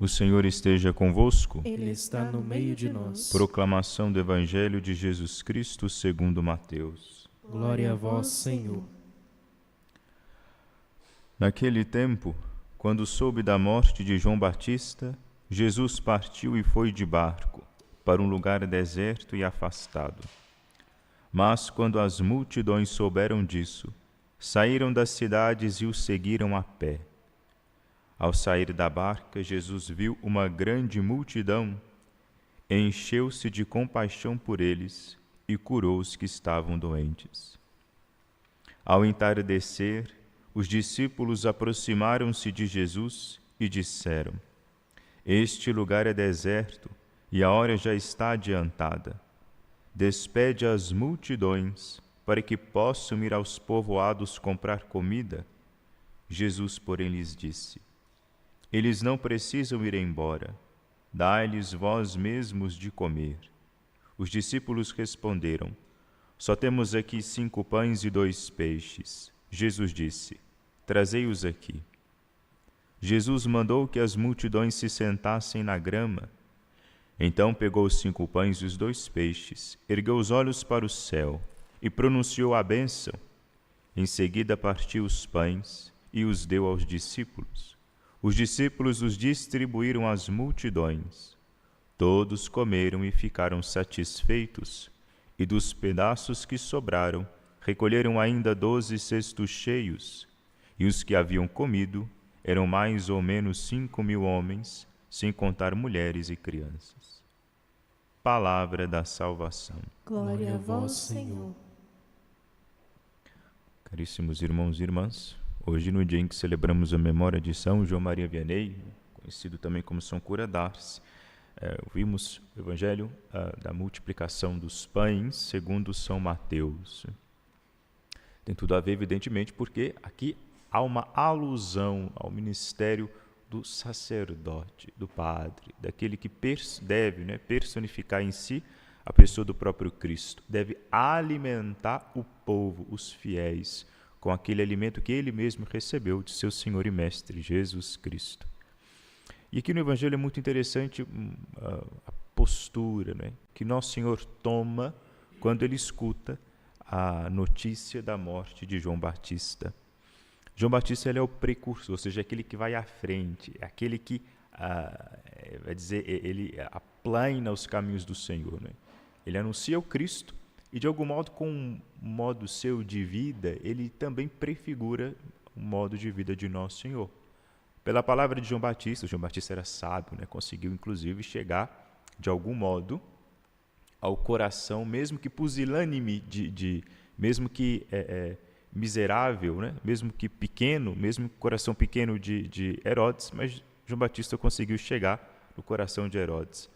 O Senhor esteja convosco. Ele está no meio de nós. Proclamação do Evangelho de Jesus Cristo segundo Mateus. Glória a vós, Senhor. Naquele tempo, quando soube da morte de João Batista, Jesus partiu e foi de barco para um lugar deserto e afastado. Mas quando as multidões souberam disso, saíram das cidades e o seguiram a pé. Ao sair da barca, Jesus viu uma grande multidão, encheu-se de compaixão por eles e curou os que estavam doentes. Ao entardecer, os discípulos aproximaram-se de Jesus e disseram: Este lugar é deserto e a hora já está adiantada. Despede as multidões para que possam ir aos povoados comprar comida. Jesus, porém, lhes disse: Eles não precisam ir embora. Dai-lhes vós mesmos de comer. Os discípulos responderam: Só temos aqui 5 pães e 2 peixes. Jesus disse: Trazei-os aqui. Jesus mandou que as multidões se sentassem na grama. Então pegou os 5 pães e os 2 peixes, ergueu os olhos para o céu e pronunciou a bênção. Em seguida partiu os pães e os deu aos discípulos. Os discípulos os distribuíram às multidões. Todos comeram e ficaram satisfeitos, e dos pedaços que sobraram, recolheram ainda 12 cestos cheios, e os que haviam comido eram mais ou menos 5.000 homens, sem contar mulheres e crianças. Palavra da salvação. Glória a vós, Senhor. Caríssimos irmãos e irmãs, hoje, no dia em que celebramos a memória de São João Maria Vianney, conhecido também como São Cura d'Ars, ouvimos o Evangelho da multiplicação dos pães segundo São Mateus. Tem tudo a ver, evidentemente, porque aqui há uma alusão ao ministério do sacerdote, do padre, daquele que deve personificar em si a pessoa do próprio Cristo, deve alimentar o povo, os fiéis, com aquele alimento que ele mesmo recebeu de seu Senhor e Mestre, Jesus Cristo. E aqui no Evangelho é muito interessante a postura, que Nosso Senhor toma quando ele escuta a notícia da morte de João Batista. João Batista ele é o precursor, ou seja, aquele que vai à frente, aquele que, vai dizer, ele aplana os caminhos do Senhor. Ele anuncia o Cristo e, de algum modo, com um modo seu de vida, ele também prefigura o modo de vida de Nosso Senhor. Pela palavra de João Batista era sábio, conseguiu, inclusive, chegar, de algum modo, ao coração, mesmo que pusilânime, mesmo que miserável, mesmo que pequeno, mesmo coração pequeno de Herodes, mas João Batista conseguiu chegar no coração de Herodes.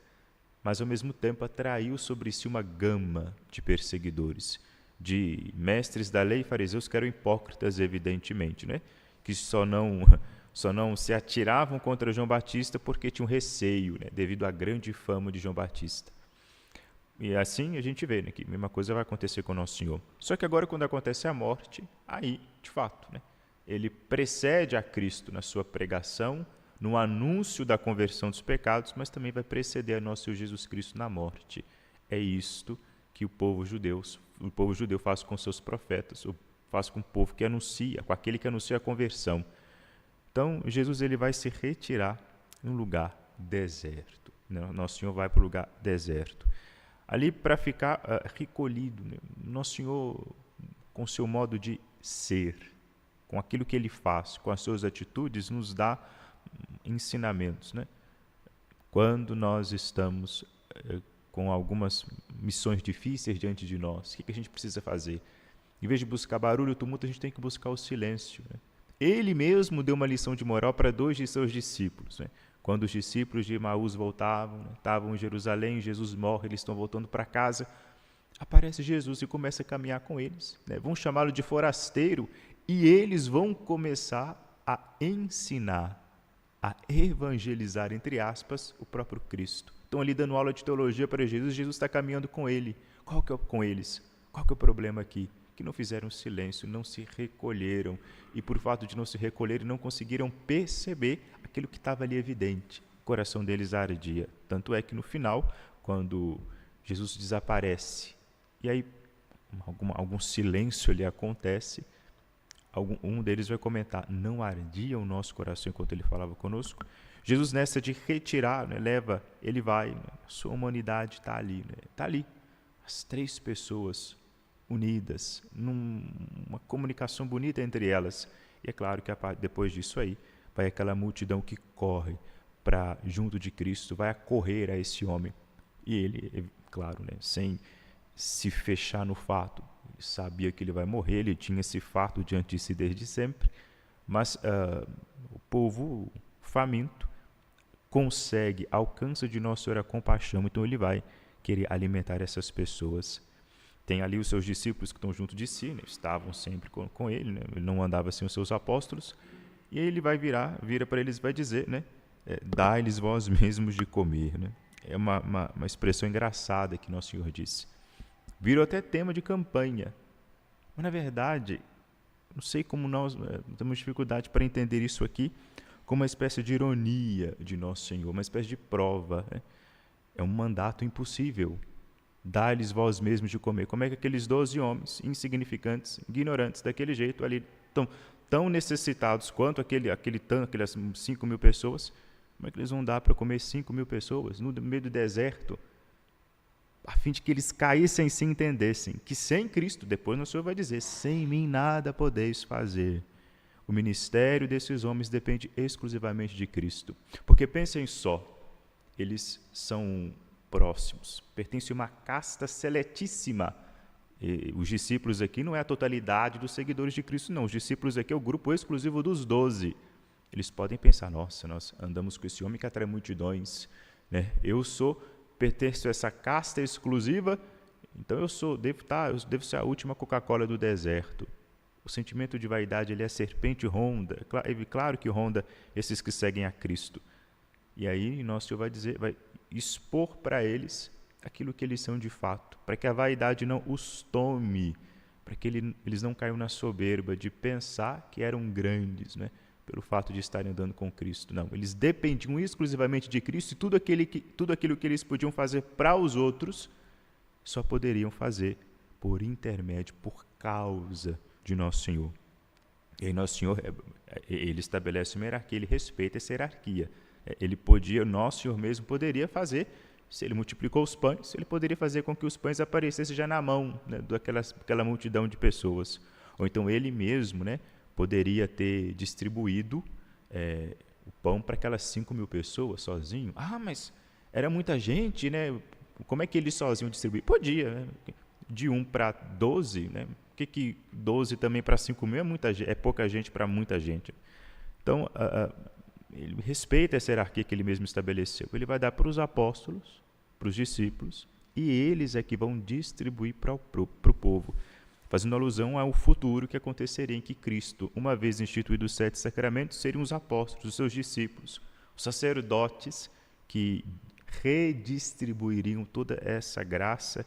Mas, ao mesmo tempo, atraiu sobre si uma gama de perseguidores, de mestres da lei e fariseus que eram hipócritas, evidentemente, que só não se atiravam contra João Batista porque tinham receio, devido à grande fama de João Batista. E assim a gente vê que a mesma coisa vai acontecer com o Nosso Senhor. Só que agora, quando acontece a morte, aí, de fato, ele precede a Cristo na sua pregação, no anúncio da conversão dos pecados, mas também vai preceder a Nosso Senhor Jesus Cristo na morte. É isto que o povo judeu faz com seus profetas, faz com o povo que anuncia, com aquele que anuncia a conversão. Então, Jesus ele vai se retirar em um lugar deserto. Nosso Senhor vai para o lugar deserto. Ali para ficar recolhido. Nosso Senhor, com seu modo de ser, com aquilo que ele faz, com as suas atitudes, nos dá ensinamentos. Quando nós estamos com algumas missões difíceis diante de nós, o que a gente precisa fazer? Em vez de buscar barulho e tumulto, a gente tem que buscar o silêncio. Ele mesmo deu uma lição de moral para 2 de seus discípulos. Quando os discípulos de Emaús voltavam, estavam em Jerusalém, Jesus morre, eles estão voltando para casa, aparece Jesus e começa a caminhar com eles. Vão chamá-lo de forasteiro e eles vão começar a ensinar, a evangelizar, entre aspas, o próprio Cristo. Estão ali dando aula de teologia para Jesus, Jesus está caminhando com ele. Qual que é com eles? Qual que é o problema aqui? Que não fizeram silêncio, não se recolheram, e por fato de não se recolherem, não conseguiram perceber aquilo que estava ali evidente, coração deles ardia. Tanto é que no final, quando Jesus desaparece, e aí algum silêncio lhe acontece, um deles vai comentar: não ardia o nosso coração enquanto ele falava conosco? Jesus, nessa de retirar, né, ele vai, né, a sua humanidade está ali, né, está ali, as 3 pessoas unidas, numa comunicação bonita entre elas. E é claro que depois disso aí, vai aquela multidão que corre para junto de Cristo, vai acorrer a esse homem. E ele, claro, né, sem se fechar no fato, ele sabia que ele vai morrer, ele tinha esse fato diante de si desde sempre, mas o povo faminto alcança de Nosso Senhor a compaixão, então ele vai querer alimentar essas pessoas. Tem ali os seus discípulos que estão junto de si, né, estavam sempre com ele, né, ele não andava sem os seus apóstolos, e aí ele vira para eles e vai dizer, né, dai-lhes vós mesmos de comer. Né? É uma expressão engraçada que Nosso Senhor disse. Virou até tema de campanha. Mas, na verdade, não sei como nós temos dificuldade para entender isso aqui como uma espécie de ironia de Nosso Senhor, uma espécie de prova. Né? É um mandato impossível. Dai-lhes vós mesmos de comer. Como é que aqueles 12 homens, insignificantes, ignorantes, daquele jeito ali, tão necessitados quanto aquelas 5.000 pessoas, como é que eles vão dar para comer 5.000 pessoas no meio do deserto? A fim de que eles caíssem e se entendessem que sem Cristo, depois o Senhor vai dizer, sem mim nada podeis fazer. O ministério desses homens depende exclusivamente de Cristo. Porque pensem só, eles são próximos, pertencem a uma casta seletíssima. E os discípulos aqui não é a totalidade dos seguidores de Cristo, não. Os discípulos aqui é o grupo exclusivo dos 12. Eles podem pensar, nossa, nós andamos com esse homem que atrai multidões, né? Pertenço a essa casta exclusiva, então devo ser a última Coca-Cola do deserto. O sentimento de vaidade, ele é a serpente ronda, claro que ronda esses que seguem a Cristo. E aí Nosso Senhor vai expor para eles aquilo que eles são de fato, para que a vaidade não os tome, para que eles não caiam na soberba de pensar que eram grandes, né? Pelo fato de estarem andando com Cristo. Não, eles dependiam exclusivamente de Cristo e tudo aquilo que eles podiam fazer para os outros, só poderiam fazer por intermédio, por causa de Nosso Senhor. E aí Nosso Senhor, ele estabelece uma hierarquia, ele respeita essa hierarquia. Nosso Senhor mesmo poderia fazer, se ele multiplicou os pães, ele poderia fazer com que os pães aparecessem já na mão, né, daquela multidão de pessoas. Ou então ele mesmo, né, poderia ter distribuído o pão para aquelas 5.000 pessoas sozinho. Ah, mas era muita gente, né? Como é que ele sozinho distribuía? Podia, né? De 1 para 12, né? Por que 12 também para 5.000 é pouca gente para muita gente? Então, ele respeita essa hierarquia que ele mesmo estabeleceu. Ele vai dar para os apóstolos, para os discípulos, e eles é que vão distribuir para o povo, fazendo alusão ao futuro que aconteceria em que Cristo, uma vez instituído os 7 sacramentos, seriam os apóstolos, os seus discípulos, os sacerdotes que redistribuiriam toda essa graça,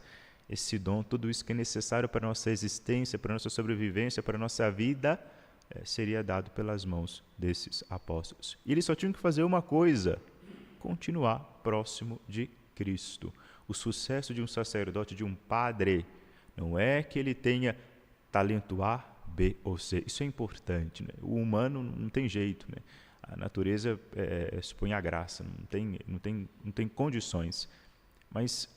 esse dom, tudo isso que é necessário para a nossa existência, para a nossa sobrevivência, para a nossa vida, seria dado pelas mãos desses apóstolos. E eles só tinham que fazer uma coisa: continuar próximo de Cristo. O sucesso de um sacerdote, de um padre, não é que ele tenha talento A, B ou C. Isso é importante. Né? O humano não tem jeito. Né? A natureza supõe a graça, não tem condições. Mas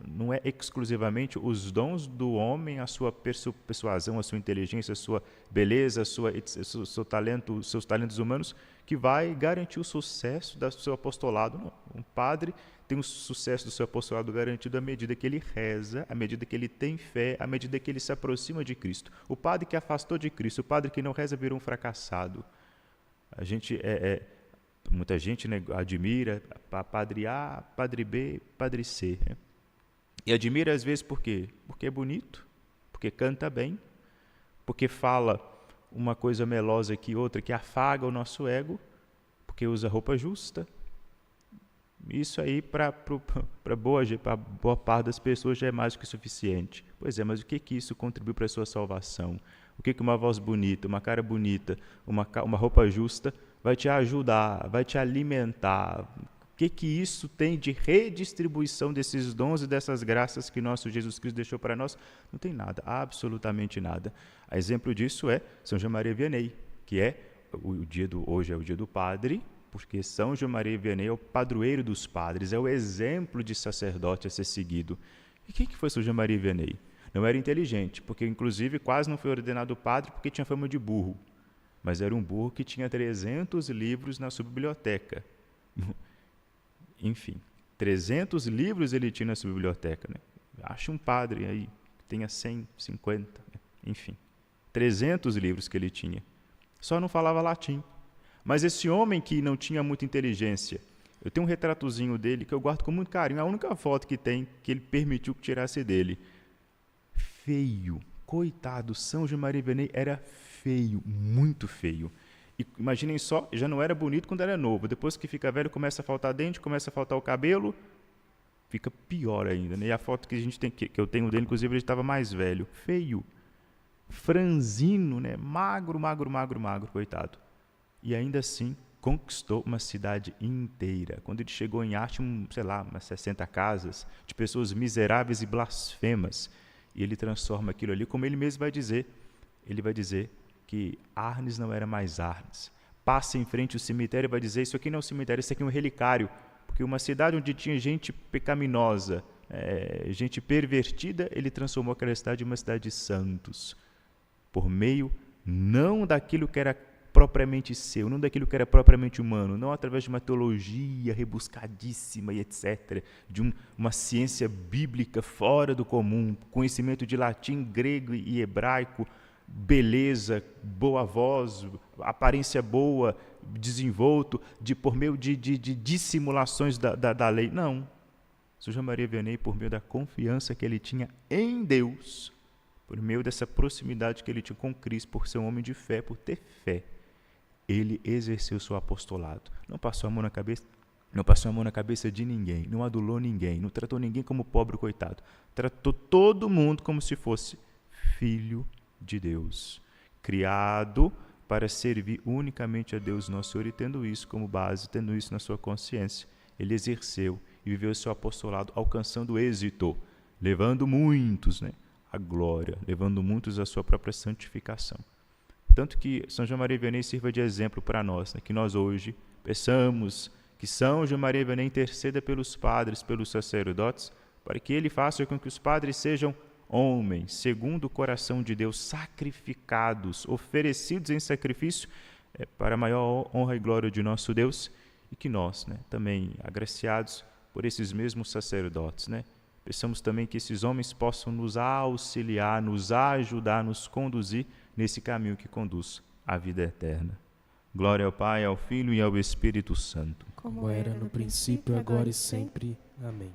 não é exclusivamente os dons do homem, a sua persuasão, a sua inteligência, a sua beleza, o seu talento, os seus talentos humanos, que vai garantir o sucesso do seu apostolado. Não. Um padre tem o sucesso do seu apostolado garantido à medida que ele reza, à medida que ele tem fé, à medida que ele se aproxima de Cristo. O padre que afastou de Cristo, o padre que não reza, virou um fracassado. Muita gente, né, admira padre A, padre B, padre C. Né? E admira às vezes por quê? Porque é bonito, porque canta bem, porque fala uma coisa melosa aqui, outra que afaga o nosso ego, porque usa roupa justa. Isso aí, para boa parte das pessoas, já é mais do que suficiente. Pois é, mas o que isso contribui para a sua salvação? O que uma voz bonita, uma cara bonita, uma roupa justa vai te ajudar, vai te alimentar? O que isso tem de redistribuição desses dons e dessas graças que nosso Jesus Cristo deixou para nós? Não tem nada, absolutamente nada. A exemplo disso é São João Maria Vianney, que hoje é o dia do padre, porque São João Maria Vianney é o padroeiro dos padres, é o exemplo de sacerdote a ser seguido. E quem que foi São João Maria Vianney? Não era inteligente, porque inclusive quase não foi ordenado padre porque tinha fama de burro. Mas era um burro que tinha 300 livros na sua biblioteca. Enfim, 300 livros ele tinha na sua biblioteca. Né? Acha um padre aí que tenha 150, né? Enfim, 300 livros que ele tinha. Só não falava latim. Mas esse homem que não tinha muita inteligência, eu tenho um retratozinho dele que eu guardo com muito carinho, a única foto que tem que ele permitiu que tirasse dele. Feio, coitado, São João Maria Vianney era feio, muito feio. E imaginem só, já não era bonito quando era novo. Depois que fica velho, começa a faltar dente, começa a faltar o cabelo, fica pior ainda. Né? E a foto que a gente tem, que eu tenho dele, inclusive, ele estava mais velho. Feio, franzino, né? Magro, coitado. E ainda assim, conquistou uma cidade inteira. Quando ele chegou em Arte, umas 60 casas de pessoas miseráveis e blasfemas. E ele transforma aquilo ali, como ele mesmo vai dizer. Ele vai dizer que Arnes não era mais Arnes. Passa em frente ao cemitério e vai dizer, isso aqui não é um cemitério, isso aqui é um relicário. Porque uma cidade onde tinha gente pecaminosa, gente pervertida, ele transformou aquela cidade em uma cidade de santos. Por meio, não daquilo que era propriamente seu, não daquilo que era propriamente humano, não através de uma teologia rebuscadíssima e etc., de uma ciência bíblica fora do comum, conhecimento de latim, grego e hebraico, beleza, boa voz, aparência boa, desenvolto, por meio de dissimulações da lei. Não. São João Maria Vianney, por meio da confiança que ele tinha em Deus, por meio dessa proximidade que ele tinha com Cristo, por ser um homem de fé, por ter fé, ele exerceu seu apostolado. Não passou a mão na cabeça de ninguém, não adulou ninguém, não tratou ninguém como pobre coitado. Tratou todo mundo como se fosse filho de Deus, criado para servir unicamente a Deus nosso Senhor, e tendo isso como base, tendo isso na sua consciência, ele exerceu e viveu seu apostolado, alcançando êxito, levando muitos, né, à glória, levando muitos à sua própria santificação. Tanto que São João Maria Vianney sirva de exemplo para nós, né, que nós hoje peçamos que São João Maria Vianney interceda pelos padres, pelos sacerdotes, para que ele faça com que os padres sejam homens, segundo o coração de Deus, sacrificados, oferecidos em sacrifício para a maior honra e glória de nosso Deus, e que nós, né, também agraciados por esses mesmos sacerdotes, né, peçamos também que esses homens possam nos auxiliar, nos ajudar, nos conduzir nesse caminho que conduz à vida eterna. Glória ao Pai, ao Filho e ao Espírito Santo. Como era no princípio, agora e sempre. Amém.